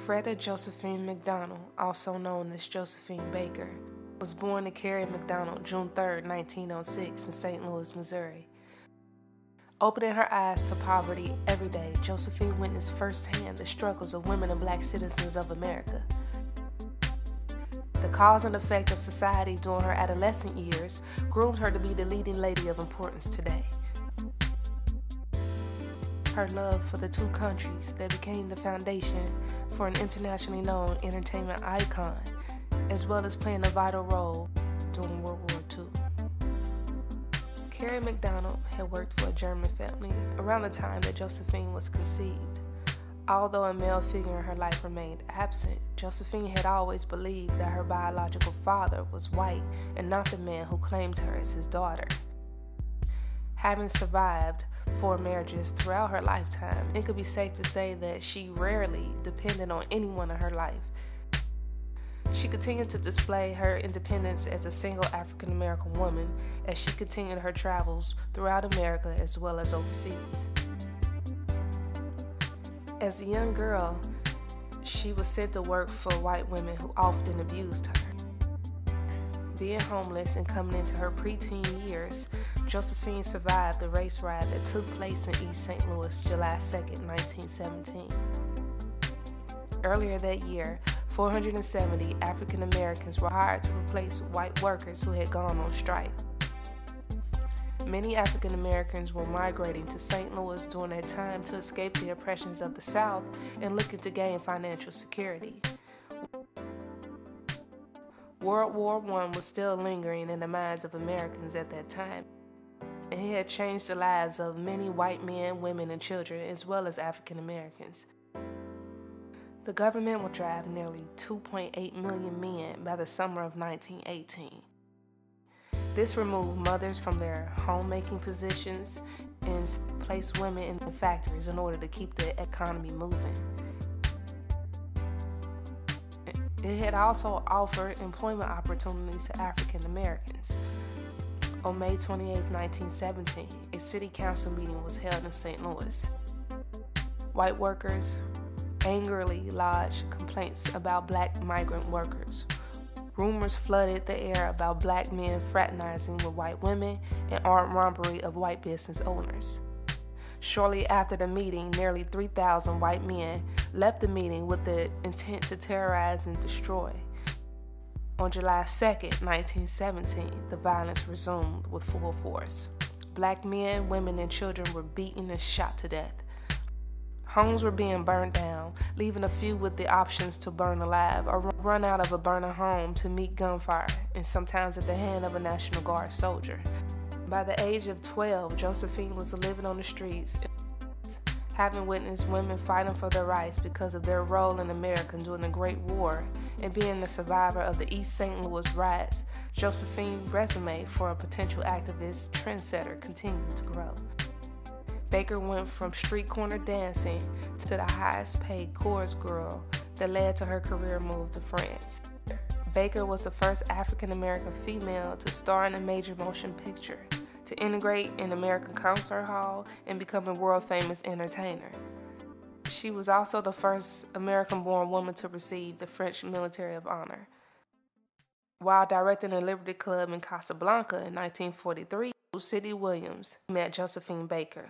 Freda Josephine McDonald, also known as Josephine Baker, was born to Carrie McDonald June 3, 1906 in St. Louis, Missouri. Opening her eyes to poverty every day, Josephine witnessed firsthand the struggles of women and black citizens of America. The cause and effect of society during her adolescent years groomed her to be the leading lady of importance today. Her love for the two countries that became the foundation for an internationally known entertainment icon, as well as playing a vital role during World War II. Carrie McDonald had worked for a German family around the time that Josephine was conceived. Although a male figure in her life remained absent, Josephine had always believed that her biological father was white and not the man who claimed her as his daughter. Having survived 4 marriages throughout her lifetime, it could be safe to say that she rarely depended on anyone in her life. She continued to display her independence as a single African-American woman as she continued her travels throughout America as well as overseas. As a young girl, she was sent to work for white women who often abused her. Being homeless and coming into her preteen years, Josephine survived the race riot that took place in East St. Louis, July 2, 1917. Earlier that year, 470 African Americans were hired to replace white workers who had gone on strike. Many African Americans were migrating to St. Louis during that time to escape the oppressions of the South and looking to gain financial security. World War I was still lingering in the minds of Americans at that time, and it had changed the lives of many white men, women, and children, as well as African Americans. The government would drive nearly 2.8 million men by the summer of 1918. This removed mothers from their homemaking positions and placed women in the factories in order to keep the economy moving. It had also offered employment opportunities to African Americans. On May 28, 1917, a city council meeting was held in St. Louis. White workers angrily lodged complaints about black migrant workers. Rumors flooded the air about black men fraternizing with white women and armed robbery of white business owners. Shortly after the meeting, nearly 3,000 white men left the meeting with the intent to terrorize and destroy. On July 2, 1917, the violence resumed with full force. Black men, women, and children were beaten and shot to death. Homes were being burned down, leaving a few with the options to burn alive or run out of a burning home to meet gunfire, and sometimes at the hand of a National Guard soldier. By the age of 12, Josephine was living on the streets, having witnessed women fighting for their rights because of their role in America during the Great War, and being a survivor of the East St. Louis riots. Josephine's resume for a potential activist trendsetter continued to grow. Baker went from street corner dancing to the highest paid chorus girl that led to her career move to France. Baker was the first African American female to star in a major motion picture, to integrate an American concert hall, and become a world famous entertainer. She was also the first American-born woman to receive the French Military of Honor. While directing a Liberty Club in Casablanca in 1943, Sidney Williams met Josephine Baker.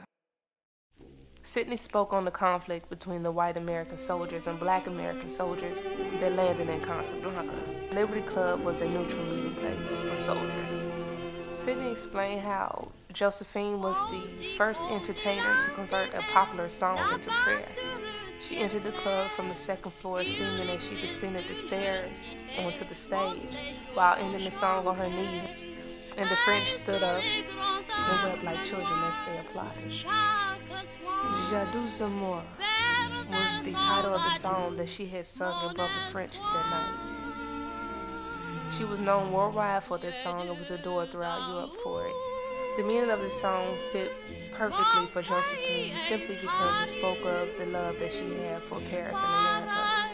Sidney spoke on the conflict between the white American soldiers and black American soldiers that landed in Casablanca. Liberty Club was a neutral meeting place for soldiers. Sidney explained how Josephine was the first entertainer to convert a popular song into prayer. She entered the club from the second floor singing as she descended the stairs onto the stage while ending the song on her knees, and the French stood up and wept like children as they applauded. Deux Amours was the title of the song that she had sung in broken French that night. She was known worldwide for this song and was adored throughout Europe for it. The meaning of this song fit perfectly for Josephine simply because it spoke of the love that she had for Paris and America,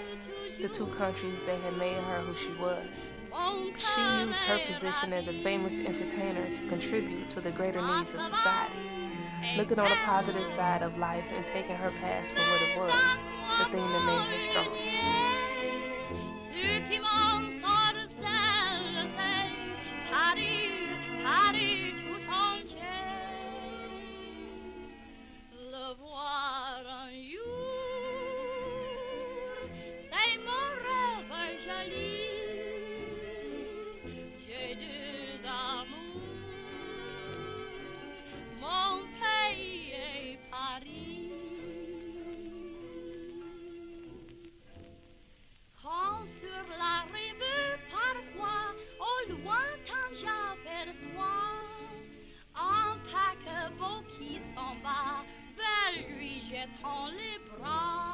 the two countries that had made her who she was. She used her position as a famous entertainer to contribute to the greater needs of society. looking on the positive side of life and taking her past for what it was, the thing that made her strong. Les bras